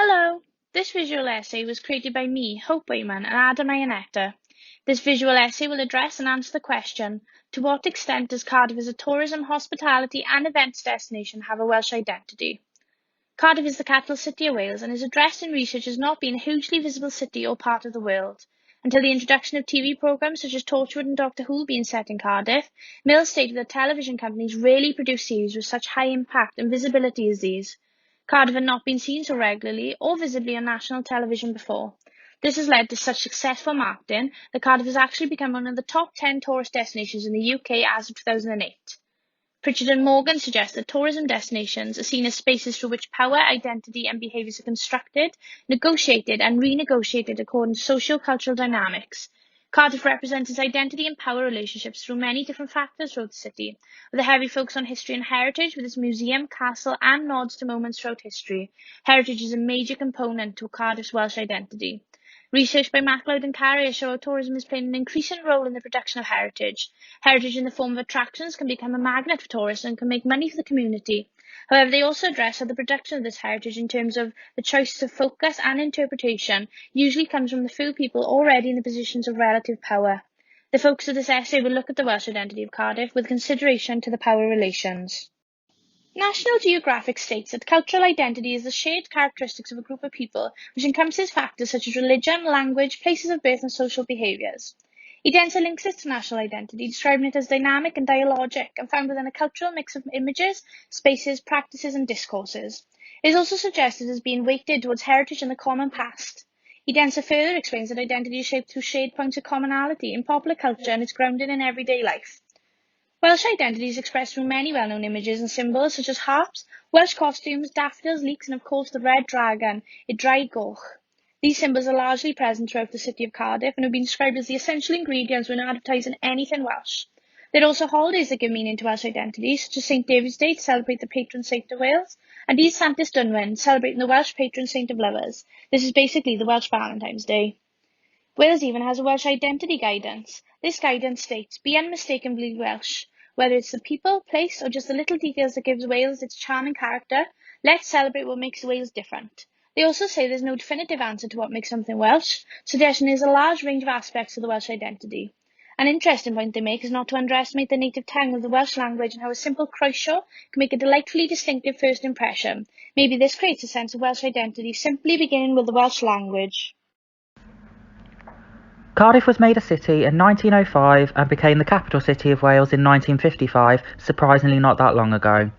Hello! This visual essay was created by me, Hope Weyman, and Iannetta. This visual essay will address and answer the question, to what extent does Cardiff as a tourism, hospitality and events destination have a Welsh identity? Cardiff is the capital city of Wales and is addressed in research as not being a hugely visible city or part of the world. Until the introduction of TV programmes such as Torchwood and Doctor Who being set in Cardiff, Mill stated that television companies rarely produce series with such high impact and visibility as these. Cardiff had not been seen so regularly or visibly on national television before. This has led to such successful marketing that Cardiff has actually become one of the top 10 tourist destinations in the UK as of 2008. Pritchard and Morgan suggest that tourism destinations are seen as spaces through which power, identity and behaviours are constructed, negotiated and renegotiated according to socio-cultural dynamics. Cardiff represents its identity and power relationships through many different factors throughout the city, with a heavy focus on history and heritage with its museum, castle and nods to moments throughout history. Heritage is a major component to Cardiff's Welsh identity. Research by MacLeod and Carrier show how tourism is playing an increasing role in the production of heritage. Heritage in the form of attractions can become a magnet for tourists and can make money for the community. However, they also address how the production of this heritage in terms of the choices of focus and interpretation usually comes from the few people already in the positions of relative power. The focus of this essay will look at the Welsh identity of Cardiff with consideration to the power relations. National Geographic states that cultural identity is the shared characteristics of a group of people, which encompasses factors such as religion, language, places of birth and social behaviours. Iannetta links it to national identity, describing it as dynamic and dialogic and found within a cultural mix of images, spaces, practices and discourses. It is also suggested as being weighted towards heritage and the common past. Iannetta further explains that identity is shaped through shared points of commonality in popular culture and its grounded in everyday life. Welsh identity is expressed through many well-known images and symbols such as harps, Welsh costumes, daffodils, leeks and of course the red dragon, a dried goch. These symbols are largely present throughout the city of Cardiff and have been described as the essential ingredients when advertising anything Welsh. There are also holidays that give meaning to Welsh identity, such as St David's Day to celebrate the patron saint of Wales, and Dydd Santis Dwynwen, celebrating the Welsh patron saint of lovers. This is basically the Welsh Valentine's Day. Wales even has a Welsh identity guidance. This guidance states, be unmistakably Welsh. Whether it's the people, place, or just the little details that gives Wales its charm and character, let's celebrate what makes Wales different. They also say there's no definitive answer to what makes something Welsh, suggesting there's a large range of aspects to the Welsh identity. An interesting point they make is not to underestimate the native tongue of the Welsh language and how a simple croesho can make a delightfully distinctive first impression. Maybe this creates a sense of Welsh identity simply beginning with the Welsh language. Cardiff was made a city in 1905 and became the capital city of Wales in 1955, surprisingly not that long ago.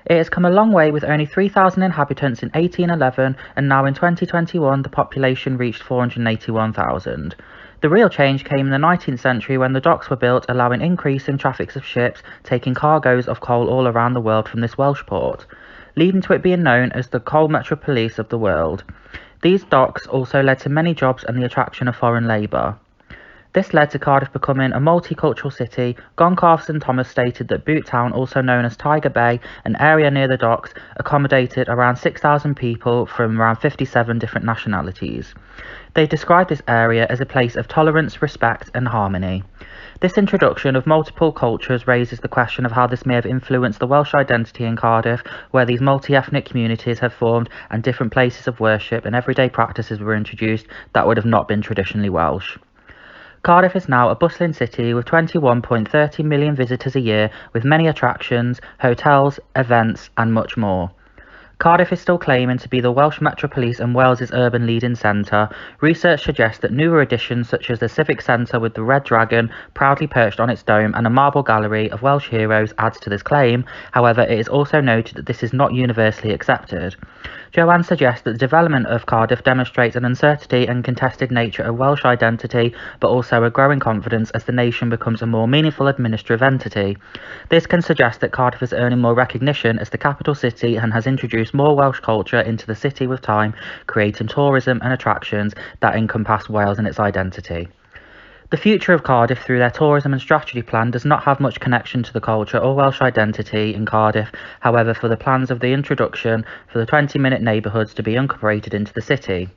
It has come a long way with only 3,000 inhabitants in 1811 and now in 2021 the population reached 481,000. The real change came in the 19th century when the docks were built, allowing increase in traffic of ships taking cargoes of coal all around the world from this Welsh port, leading to it being known as the coal metropolis of the world. These docks also led to many jobs and the attraction of foreign labour. This led to Cardiff becoming a multicultural city. Goncalves Thomas stated that Boot Town, also known as Tiger Bay, an area near the docks, accommodated around 6,000 people from around 57 different nationalities. They described this area as a place of tolerance, respect and harmony. This introduction of multiple cultures raises the question of how this may have influenced the Welsh identity in Cardiff, where these multi-ethnic communities have formed and different places of worship and everyday practices were introduced that would have not been traditionally Welsh. Cardiff is now a bustling city with 21.30 million visitors a year, with many attractions, hotels, events and much more. Cardiff is still claiming to be the Welsh metropolis and Wales's urban leading centre. Research suggests that newer additions such as the Civic Centre with the Red Dragon proudly perched on its dome and a marble gallery of Welsh heroes adds to this claim. However, it is also noted that this is not universally accepted. Joanne suggests that the development of Cardiff demonstrates an uncertainty and contested nature of Welsh identity, but also a growing confidence as the nation becomes a more meaningful administrative entity. This can suggest that Cardiff is earning more recognition as the capital city and has introduced more Welsh culture into the city with time, creating tourism and attractions that encompass Wales and its identity. The future of Cardiff through their tourism and strategy plan does not have much connection to the culture or Welsh identity in Cardiff. However, for the plans of the introduction for the 20-minute neighbourhoods to be incorporated into the city.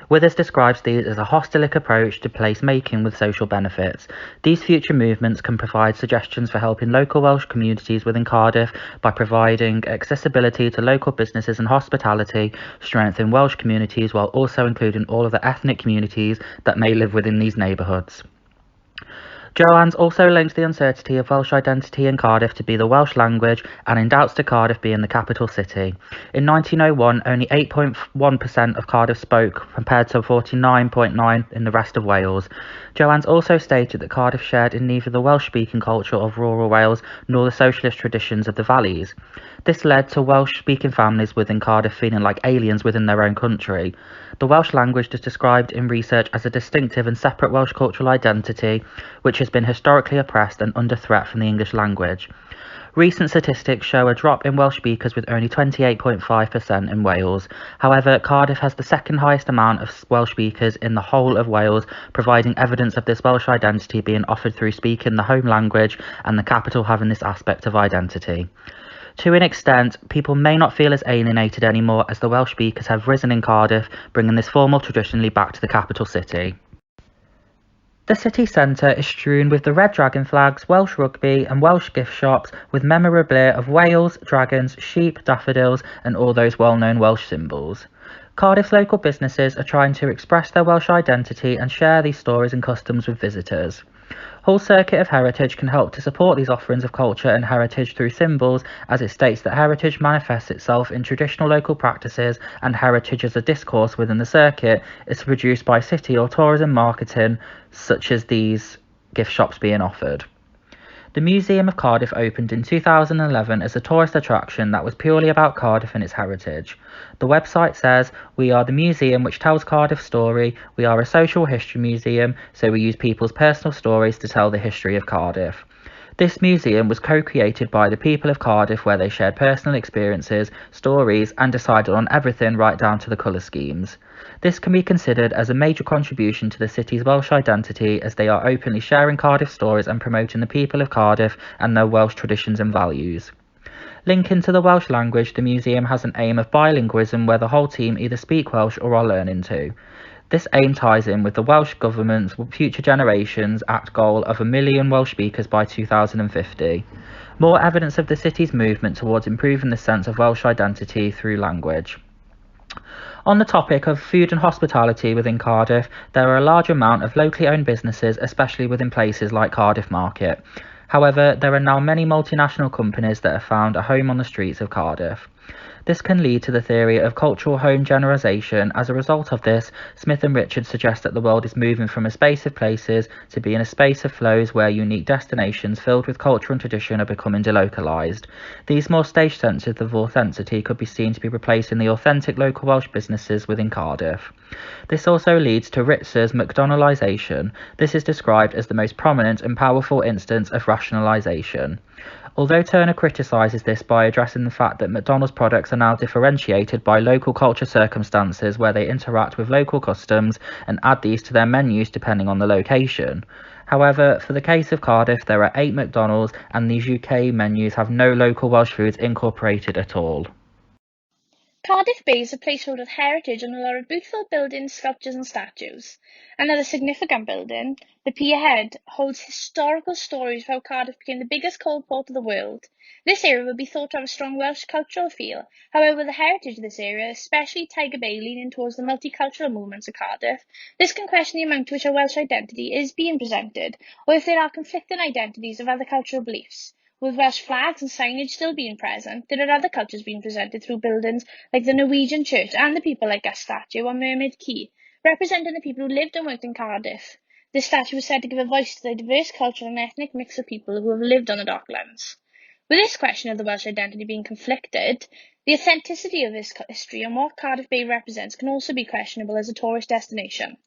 Withers describes these as a hostilic approach to place-making with social benefits. These future movements can provide suggestions for helping local Welsh communities within Cardiff by providing accessibility to local businesses and hospitality, strengthen Welsh communities while also including all of the ethnic communities that may live within these neighbourhoods. Joannes also links the uncertainty of Welsh identity in Cardiff to be the Welsh language and in doubts to Cardiff being the capital city. In 1901, only 8.1% of Cardiff spoke, compared to 49.9% in the rest of Wales. Joannes also stated that Cardiff shared in neither the Welsh-speaking culture of rural Wales nor the socialist traditions of the valleys. This led to Welsh-speaking families within Cardiff feeling like aliens within their own country. The Welsh language is described in research as a distinctive and separate Welsh cultural identity, which has been historically oppressed and under threat from the English language. Recent statistics show a drop in Welsh speakers with only 28.5% in Wales. However, Cardiff has the second highest amount of Welsh speakers in the whole of Wales, providing evidence of this Welsh identity being offered through speaking the home language and the capital having this aspect of identity. To an extent, people may not feel as alienated anymore as the Welsh speakers have risen in Cardiff, bringing this formal traditionally back to the capital city. The city centre is strewn with the red dragon flags, Welsh rugby and Welsh gift shops with memorabilia of Wales, dragons, sheep, daffodils and all those well-known Welsh symbols. Cardiff's local businesses are trying to express their Welsh identity and share these stories and customs with visitors. Hull Circuit of Heritage can help to support these offerings of culture and heritage through symbols, as it states that heritage manifests itself in traditional local practices, and heritage as a discourse within the circuit is produced by city or tourism marketing, such as these gift shops being offered. The Museum of Cardiff opened in 2011 as a tourist attraction that was purely about Cardiff and its heritage. The website says, "We are the museum which tells Cardiff's story. We are a social history museum, so we use people's personal stories to tell the history of Cardiff." This museum was co-created by the people of Cardiff, where they shared personal experiences, stories and decided on everything right down to the colour schemes. This can be considered as a major contribution to the city's Welsh identity, as they are openly sharing Cardiff stories and promoting the people of Cardiff and their Welsh traditions and values. Linking to the Welsh language, the museum has an aim of bilingualism where the whole team either speak Welsh or are learning to. This aim ties in with the Welsh Government's Future Generations Act goal of 1 million Welsh speakers by 2050. More evidence of the city's movement towards improving the sense of Welsh identity through language. On the topic of food and hospitality within Cardiff, there are a large amount of locally owned businesses, especially within places like Cardiff Market. However, there are now many multinational companies that have found a home on the streets of Cardiff. This can lead to the theory of cultural home generalisation. As a result of this, Smith and Richards suggest that the world is moving from a space of places to being a space of flows where unique destinations filled with culture and tradition are becoming delocalised. These more stage senses of authenticity could be seen to be replacing the authentic local Welsh businesses within Cardiff. This also leads to Ritzer's McDonaldisation. This is described as the most prominent and powerful instance of rationalisation. Although Turner criticises this by addressing the fact that McDonald's products are now differentiated by local culture circumstances where they interact with local customs and add these to their menus depending on the location. However, for the case of Cardiff, there are 8 McDonald's and these UK menus have no local Welsh foods incorporated at all. Cardiff Bay is a place filled with heritage and a lot of beautiful buildings, sculptures and statues. Another significant building, the Pier Head, holds historical stories of how Cardiff became the biggest coal port of the world. This area would be thought to have a strong Welsh cultural feel. However, the heritage of this area, especially Tiger Bay leaning towards the multicultural movements of Cardiff, this can question the amount to which a Welsh identity is being presented, or if there are conflicting identities of other cultural beliefs. With Welsh flags and signage still being present, there are other cultures being presented through buildings like the Norwegian Church and the People Like Us statue on Mermaid Quay, representing the people who lived and worked in Cardiff. This statue was said to give a voice to the diverse cultural and ethnic mix of people who have lived on the Docklands. With this question of the Welsh identity being conflicted, the authenticity of this history and what Cardiff Bay represents can also be questionable as a tourist destination.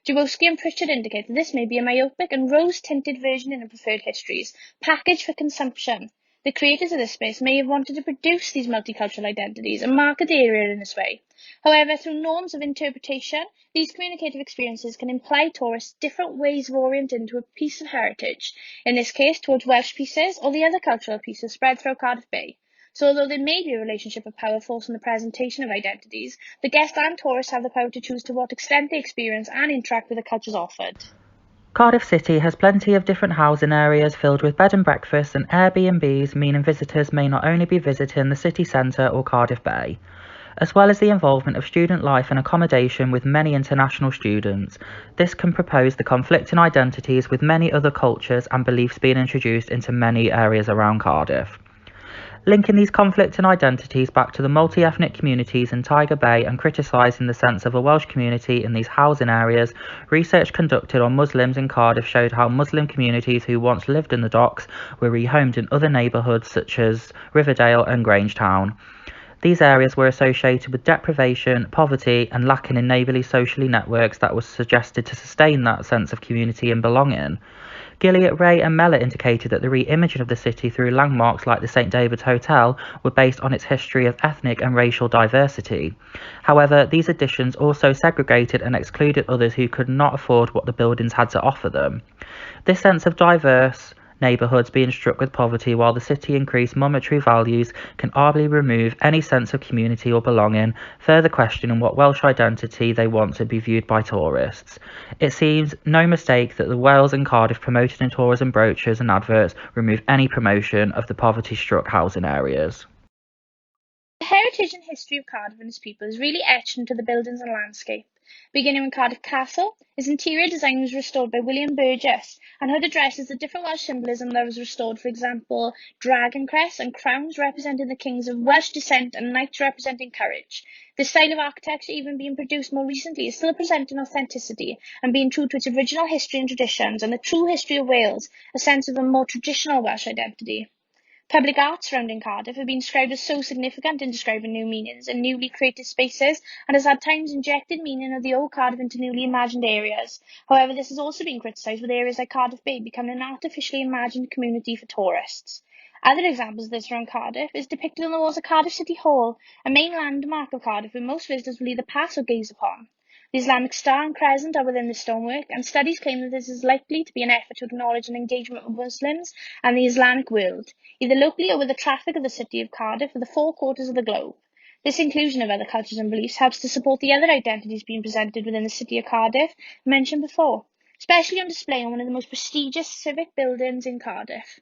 Jaworski and Pritchard indicate that this may be a myopic and rose-tinted version in the preferred histories, packaged for consumption. The creators of this space may have wanted to produce these multicultural identities and market the area in this way. However, through norms of interpretation, these communicative experiences can imply tourists different ways of orienting into a piece of heritage, in this case towards Welsh pieces or the other cultural pieces spread throughout Cardiff Bay. So although there may be a relationship of power force in the presentation of identities, the guest and tourist have the power to choose to what extent they experience and interact with the cultures offered. Cardiff City has plenty of different housing areas filled with bed and breakfasts and Airbnbs, meaning visitors may not only be visiting the city centre or Cardiff Bay. As well as the involvement of student life and accommodation with many international students, this can propose the conflicting identities with many other cultures and beliefs being introduced into many areas around Cardiff. Linking these conflicting identities back to the multi-ethnic communities in Tiger Bay and criticising the sense of a Welsh community in these housing areas, research conducted on Muslims in Cardiff showed how Muslim communities who once lived in the docks were rehomed in other neighbourhoods such as Riverdale and Grangetown. These areas were associated with deprivation, poverty, and lacking in neighbourly socially networks that was suggested to sustain that sense of community and belonging. Gilliatt, Ray and Mellor indicated that the re-imaging of the city through landmarks like the St David's Hotel were based on its history of ethnic and racial diversity. However, these additions also segregated and excluded others who could not afford what the buildings had to offer them. This sense of diverse neighbourhoods being struck with poverty while the city increased monetary values can arguably remove any sense of community or belonging, further questioning what Welsh identity they want to be viewed by tourists. It seems no mistake that the Wales and Cardiff promoted in tourism brochures and adverts remove any promotion of the poverty-struck housing areas. The heritage and history of Cardiff and its people is really etched into the buildings and landscape. Beginning with Cardiff Castle, its interior design was restored by William Burgess and hood addresses the different Welsh symbolism that was restored, for example, dragon crests and crowns representing the kings of Welsh descent and knights representing courage. This style of architecture, even being produced more recently, is still presenting authenticity and being true to its original history and traditions and the true history of Wales, a sense of a more traditional Welsh identity. Public art surrounding Cardiff have been described as so significant in describing new meanings and newly created spaces, and has at times injected meaning of the old Cardiff into newly imagined areas. However, this has also been criticised with areas like Cardiff Bay becoming an artificially imagined community for tourists. Other examples of this around Cardiff is depicted on the walls of Cardiff City Hall, a main landmark of Cardiff where most visitors will either pass or gaze upon. The Islamic star and crescent are within the stonework, and studies claim that this is likely to be an effort to acknowledge an engagement with Muslims and the Islamic world, either locally or with the traffic of the city of Cardiff or the four quarters of the globe. This inclusion of other cultures and beliefs helps to support the other identities being presented within the city of Cardiff, mentioned before, especially on display on one of the most prestigious civic buildings in Cardiff.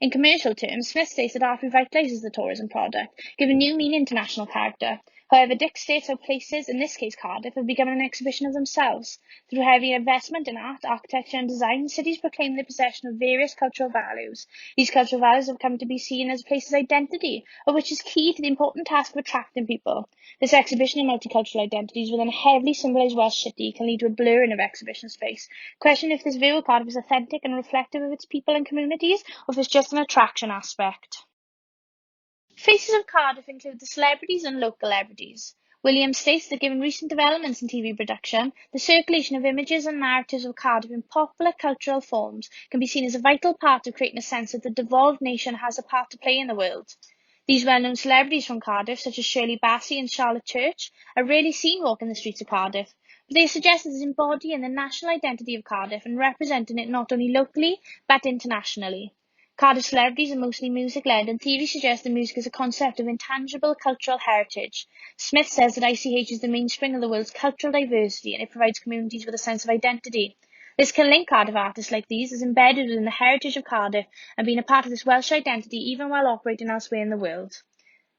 In commercial terms, Smith states that art revitalises the tourism product, giving new meaning to national character. However, Dick states how places, in this case Cardiff, have become an exhibition of themselves. Through heavy investment in art, architecture and design, cities proclaim their possession of various cultural values. These cultural values have come to be seen as a place's identity, of which is key to the important task of attracting people. This exhibition of multicultural identities within a heavily symbolised Welsh city can lead to a blurring of exhibition space. Question if this view of Cardiff is authentic and reflective of its people and communities, or if it's just an attraction aspect. Faces of Cardiff include the celebrities and local celebrities. Williams states that given recent developments in TV production, the circulation of images and narratives of Cardiff in popular cultural forms can be seen as a vital part of creating a sense that the devolved nation has a part to play in the world. These well-known celebrities from Cardiff, such as Shirley Bassey and Charlotte Church, are rarely seen walking the streets of Cardiff, but they are suggested as embodying the national identity of Cardiff and representing it not only locally, but internationally. Cardiff celebrities are mostly music-led, and theory suggests that music is a concept of intangible cultural heritage. Smith says that ICH is the mainspring of the world's cultural diversity, and it provides communities with a sense of identity. This can link Cardiff artists like these as embedded within the heritage of Cardiff and being a part of this Welsh identity even while operating elsewhere in the world.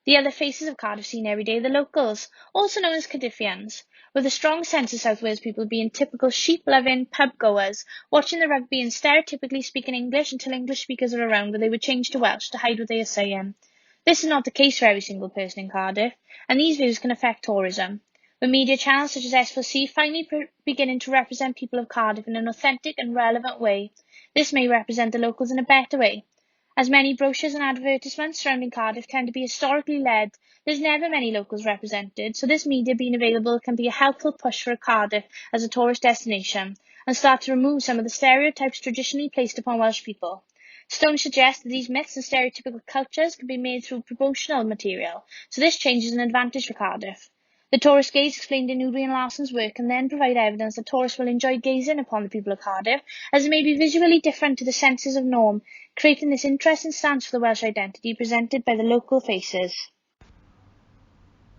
The other faces of Cardiff seen every day are the locals, also known as Cardiffians, with a strong sense of South Wales people being typical sheep-loving pub-goers, watching the rugby and stereotypically speaking English until English speakers are around where they would change to Welsh to hide what they are saying. This is not the case for every single person in Cardiff, and these views can affect tourism. With media channels such as S4C finally beginning to represent people of Cardiff in an authentic and relevant way, this may represent the locals in a better way. As many brochures and advertisements surrounding Cardiff tend to be historically led, there's never many locals represented, so this media being available can be a helpful push for Cardiff as a tourist destination and start to remove some of the stereotypes traditionally placed upon Welsh people. Stone suggests that these myths and stereotypical cultures can be made through promotional material, so this change is an advantage for Cardiff. The tourist gaze explained in Uri and Larson's work can then provide evidence that tourists will enjoy gazing upon the people of Cardiff, as it may be visually different to the senses of norm, creating this interesting stance for the Welsh identity presented by the local faces.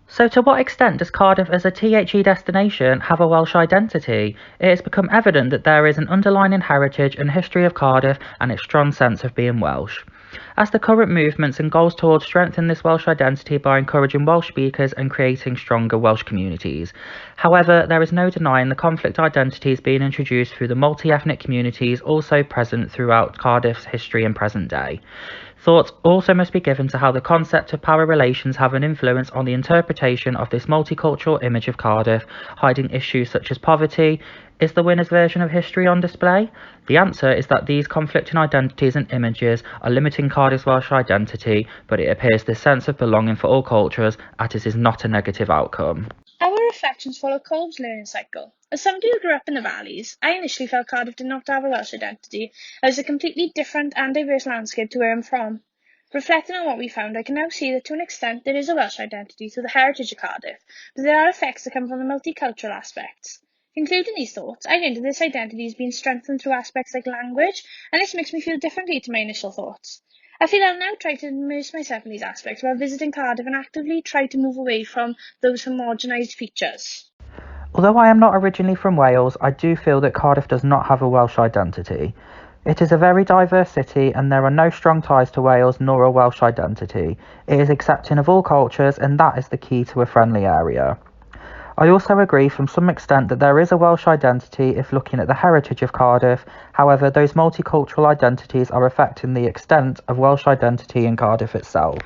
So to what extent does Cardiff as a THE destination have a Welsh identity? It has become evident that there is an underlying heritage and history of Cardiff and its strong sense of being Welsh. As the current movements and goals towards strengthen this Welsh identity by encouraging Welsh speakers and creating stronger Welsh communities. However, there is no denying the conflict identities being introduced through the multi-ethnic communities also present throughout Cardiff's history and present day. Thought also must be given to how the concept of power relations have an influence on the interpretation of this multicultural image of Cardiff, hiding issues such as poverty. Is the winner's version of history on display? The answer is that these conflicting identities and images are limiting Cardiff's Welsh identity, but it appears this sense of belonging for all cultures at it is not a negative outcome. Our reflections follow Colb's learning cycle. As somebody who grew up in the valleys, I initially felt Cardiff did not have a Welsh identity, as a completely different and diverse landscape to where I'm from. Reflecting on what we found, I can now see that to an extent there is a Welsh identity through the heritage of Cardiff, but there are effects that come from the multicultural aspects. Concluding these thoughts, I think that this identity is being strengthened through aspects like language, and this makes me feel differently to my initial thoughts. I feel I'll now try to immerse myself in these aspects while visiting Cardiff and actively try to move away from those homogenised features. Although I am not originally from Wales, I do feel that Cardiff does not have a Welsh identity. It is a very diverse city and there are no strong ties to Wales nor a Welsh identity. It is accepting of all cultures and that is the key to a friendly area. I also agree from some extent that there is a Welsh identity if looking at the heritage of Cardiff, however those multicultural identities are affecting the extent of Welsh identity in Cardiff itself.